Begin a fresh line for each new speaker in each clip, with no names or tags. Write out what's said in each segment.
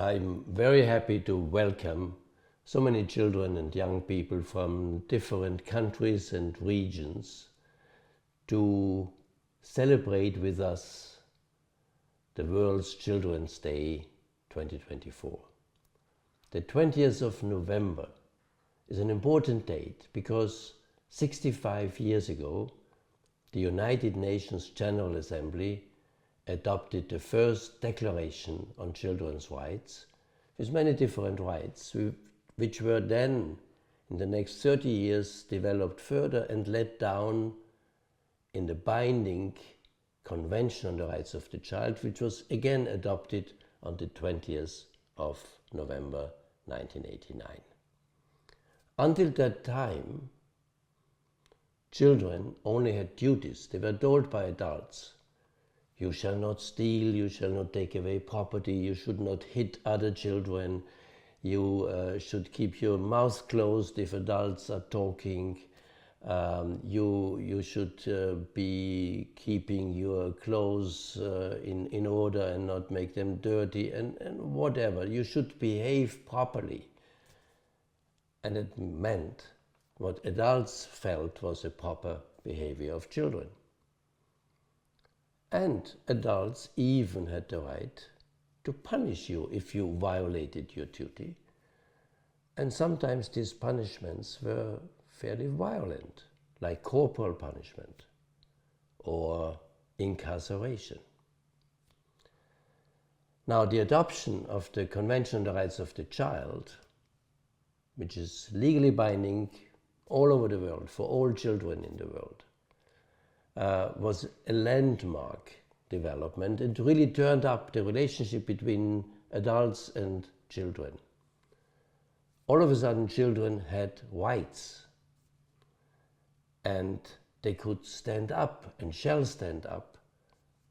I'm very happy to welcome so many children and young people from different countries and regions to celebrate with us the World's Children's Day 2024. The 20th of November is an important date because 65 years ago the United Nations General Assembly adopted the first Declaration on Children's Rights with many different rights, which were then in the next 30 years developed further and led down in the binding Convention on the Rights of the Child, which was again adopted on the 20th of November 1989. Until that time, children only had duties. They were told by adults, you shall not steal, you shall not take away property, you should not hit other children, you should keep your mouth closed if adults are talking, you should be keeping your clothes in order and not make them dirty, and whatever. You should behave properly. And it meant what adults felt was a proper behavior of children. And adults even had the right to punish you if you violated your duty. And sometimes these punishments were fairly violent, like corporal punishment or incarceration. Now, the adoption of the Convention on the Rights of the Child, which is legally binding all over the world for all children in the world, was a landmark development. It really turned up the relationship between adults and children. All of a sudden, children had rights, and they could stand up and shall stand up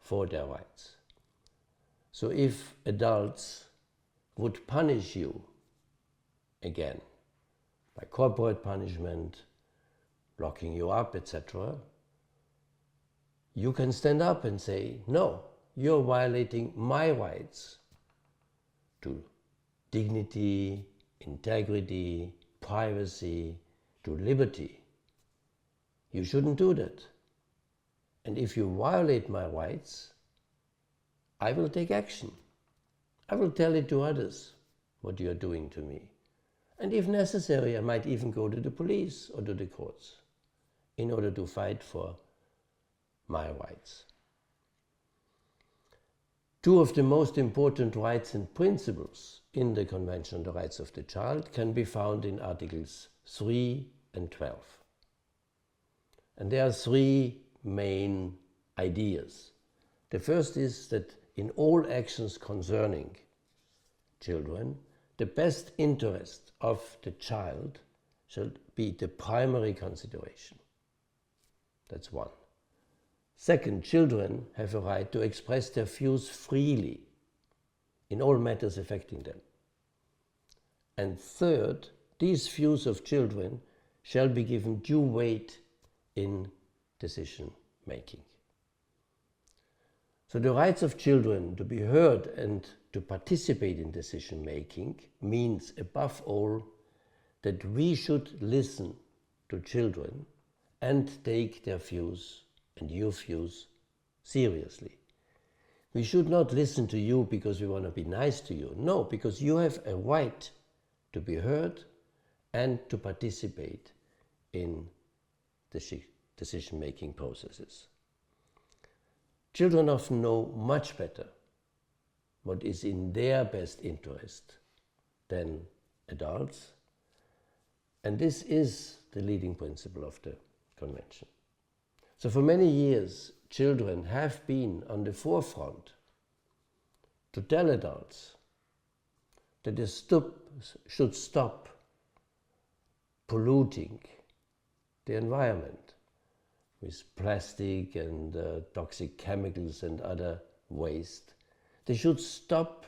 for their rights. So if adults would punish you again by corporate punishment, locking you up, etc., you can stand up and say, no, you're violating my rights to dignity, integrity, privacy, to liberty. You shouldn't do that. And if you violate my rights, I will take action. I will tell it to others what you are doing to me. And if necessary, I might even go to the police or to the courts in order to fight for my rights. Two of the most important rights and principles in the Convention on the Rights of the Child can be found in Articles 3 and 12. And there are three main ideas. The first is that in all actions concerning children, the best interest of the child shall be the primary consideration. That's one. Second, children have a right to express their views freely in all matters affecting them. And third, these views of children shall be given due weight in decision making. So the rights of children to be heard and to participate in decision making means above all that we should listen to children and take their views and your views seriously. We should not listen to you because we want to be nice to you. No, because you have a right to be heard and to participate in the decision-making processes. Children often know much better what is in their best interest than adults, and this is the leading principle of the Convention. So for many years, children have been on the forefront to tell adults that they should stop polluting the environment with plastic and toxic chemicals and other waste. They should stop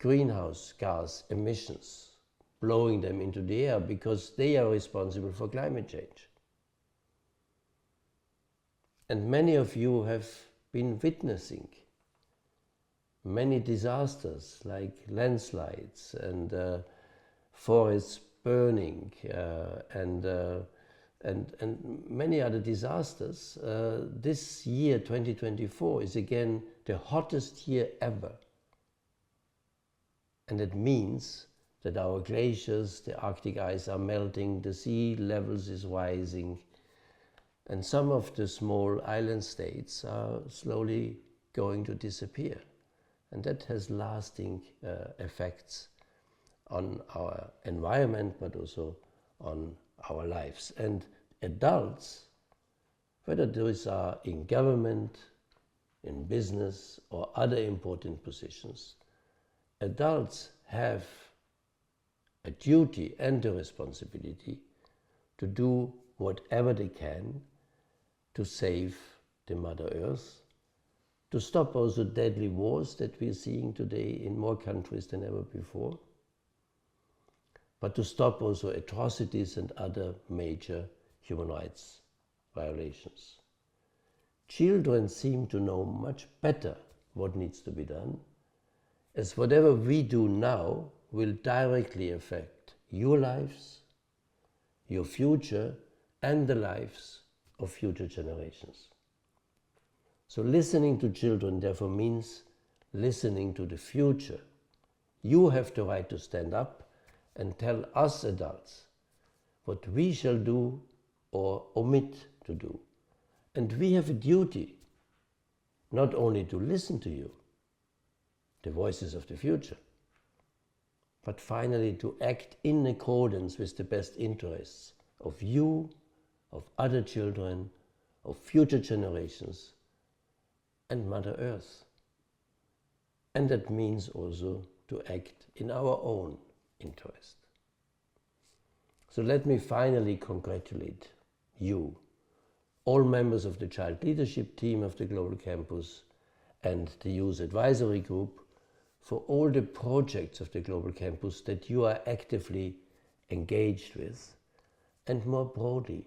greenhouse gas emissions, blowing them into the air, because they are responsible for climate change. And many of you have been witnessing many disasters like landslides and forests burning and many other disasters, this year 2024 is again the hottest year ever. And it means that our glaciers, the Arctic ice are melting, the sea levels is rising, and some of the small island states are slowly going to disappear. And that has lasting effects on our environment, but also on our lives. And adults, whether those are in government, in business, or other important positions, adults have a duty and a responsibility to do whatever they can to save the Mother Earth, to stop also deadly wars that we are seeing today in more countries than ever before, but to stop also atrocities and other major human rights violations. Children seem to know much better what needs to be done, as whatever we do now will directly affect your lives, your future, and the lives of future generations. So listening to children therefore means listening to the future. You have the right to stand up and tell us adults what we shall do or omit to do. And we have a duty not only to listen to you, the voices of the future, but finally to act in accordance with the best interests of you, of other children, of future generations, and Mother Earth. And that means also to act in our own interest. So let me finally congratulate you, all members of the Child Leadership Team of the Global Campus and the Youth Advisory Group, for all the projects of the Global Campus that you are actively engaged with, and more broadly,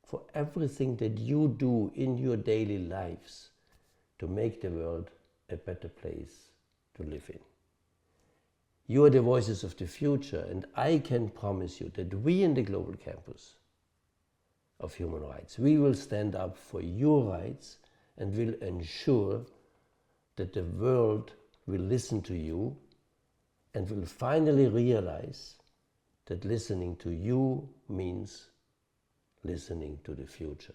for everything that you do in your daily lives to make the world a better place to live in. You are the voices of the future, and I can promise you that we in the Global Campus of Human Rights, we will stand up for your rights and will ensure that the world will listen to you and will finally realize that listening to you means listening to the future.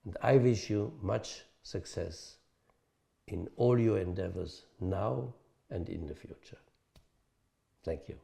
And I wish you much success in all your endeavors now and in the future. Thank you.